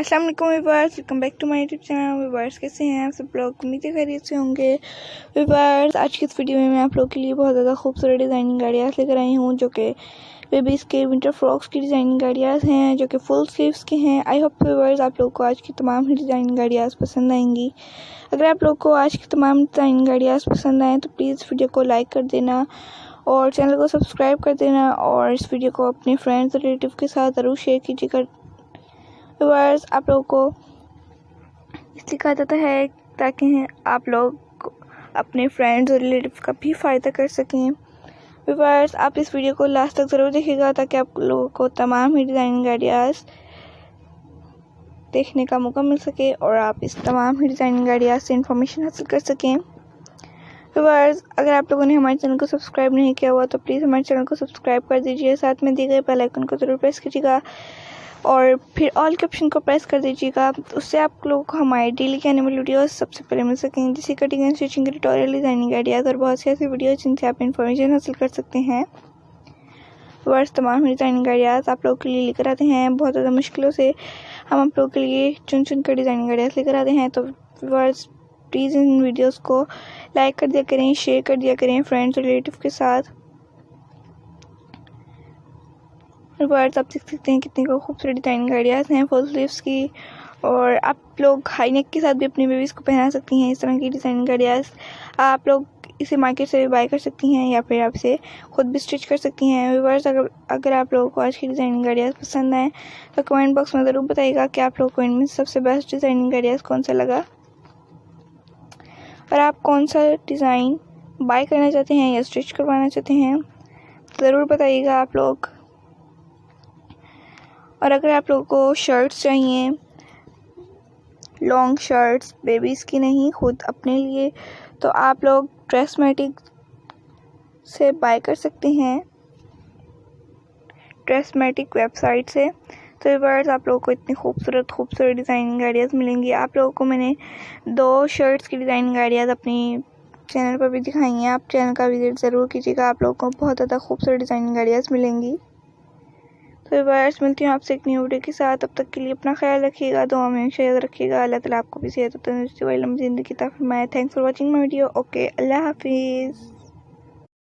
अस्सलाम वालेकुम viewers, welcome back to my YouTube channel. Viewers कैसे हैं आप सब लोग? उम्मीद है खैरियत से होंगे। व्यूअर्स आज की इस वीडियो में मैं आप लोग के लिए बहुत ज़्यादा खूबसूरत डिज़ाइनिंग गाड़ियाँ लेकर आई हूँ, जो कि बेबीज़ के विंटर फ्रॉक्स की डिज़ाइनिंग गाड़ियाँ हैं, जो कि फुल स्लीव्स की हैं। आई होप व्यूअर्स आप लोग को आज की तमाम ही डिज़ाइनिंग गाड़ियाँ पसंद आएंगी। अगर आप लोग को आज की तमाम डिज़ाइनिंग गाड़ियाँ पसंद आएँ तो प्लीज़ वीडियो को लाइक कर देना और चैनल को सब्सक्राइब कर देना, और इस वीडियो को अपने फ्रेंड्स और रिलेटिव के साथ ज़रूर शेयर कीजिएगा। व्यूअर्स आप लोगों को इसलिए कहा जाता है ताकि आप लोग अपने फ्रेंड्स और रिलेटिव का भी फ़ायदा कर सकें। व्यूअर्स आप इस वीडियो को लास्ट तक ज़रूर देखिएगा ताकि आप लोगों को तमाम ही डिज़ाइनिंग आइडियाज़ देखने का मौका मिल सके और आप इस तमाम ही डिज़ाइनिंग आइडियाज़ से इंफॉर्मेशन हासिल कर सकें। व्यूअर्स अगर आप लोगों ने हमारे चैनल को सब्सक्राइब नहीं किया हुआ तो प्लीज़ हमारे चैनल को सब्सक्राइब कर दीजिए, साथ में दिए गए बेल आइकन को ज़रूर प्रेस कीजिएगा और फिर ऑल के ऑप्शन को प्रेस कर दीजिएगा। उससे आप लोगों को हमारे डेली के आने वाली वीडियोस सबसे पहले मिल सकेंगे, जैसे कटिंग एंड स्टिचिंग के ट्यूटोरियल, डिज़ाइनिंग आइडियाज़ और बहुत सी ऐसी वीडियोस जिनसे आप इन्फॉर्मेशन हासिल कर सकते हैं। वर्ष तमाम डिज़ाइनिंग आइडियाज़ आप लोगों के लिए लेकर आते हैं। बहुत ज़्यादा मुश्किलों से हम आप लोगों के लिए चुन चुन कर डिज़ाइनिंग आइडियाज़ लेकर आते हैं। तो वर्ष प्लीज़ इन वीडियोज़ को लाइक कर दिया करें, शेयर कर दिया करें फ्रेंड्स और रिलेटिव के साथ। वर्ड्स आप देख सकते हैं कितनी खूबसूरत डिज़ाइनिंग आइडियाज़ हैं फुल स्लीव्स की, और आप लोग हाई नेक के साथ भी अपनी बेबीज़ को पहना सकती हैं। इस तरह की डिज़ाइनिंग आइडियाज़ आप लोग इसे मार्केट से भी बाय कर सकती हैं या फिर आप इसे खुद भी स्टिच कर सकती हैं। व्यूअर्स अगर आप लोगों को आज की डिज़ाइनिंग आइडियाज़ पसंद आए तो कमेंट बॉक्स में ज़रूर बताइएगा कि आप लोगों को इनमें सबसे बेस्ट डिज़ाइनिंग आइडियाज़ कौन सा लगा, और आप कौन सा डिज़ाइन बाय करना चाहते हैं या स्टिच करवाना चाहते हैं ज़रूर बताइएगा आप लोग। और अगर आप लोगों को शर्ट्स चाहिए, लॉन्ग शर्ट्स बेबीज़ की नहीं खुद अपने लिए, तो आप लोग ड्रेसमेटिक से बाय कर सकते हैं, ड्रेसमेटिक वेबसाइट से। तो व्यूअर्स आप लोगों को इतनी खूबसूरत डिज़ाइनिंग आइडियाज़ मिलेंगी। आप लोगों को मैंने 2 शर्ट्स की डिज़ाइनिंग आइडियाज़ अपनी चैनल पर भी दिखाई हैं, आप चैनल का विजिट ज़रूर कीजिएगा। आप लोगों को बहुत ज़्यादा खूबसूरत डिज़ाइनिंग आइडियाज़ मिलेंगी। तो व्यूअर्स मिलती हूँ आपसे एक न्यू वीडियो के साथ। तब तक के लिए अपना ख्याल रखिएगा, दुआ में हमेशा याद रखिएगा। अल्लाह ताला आपको भी सेहत और तंदुरुस्ती वाली लंबी ज़िंदगी अता फरमाए। Thanks for watching my video. Okay, अल्लाह हाफिज़।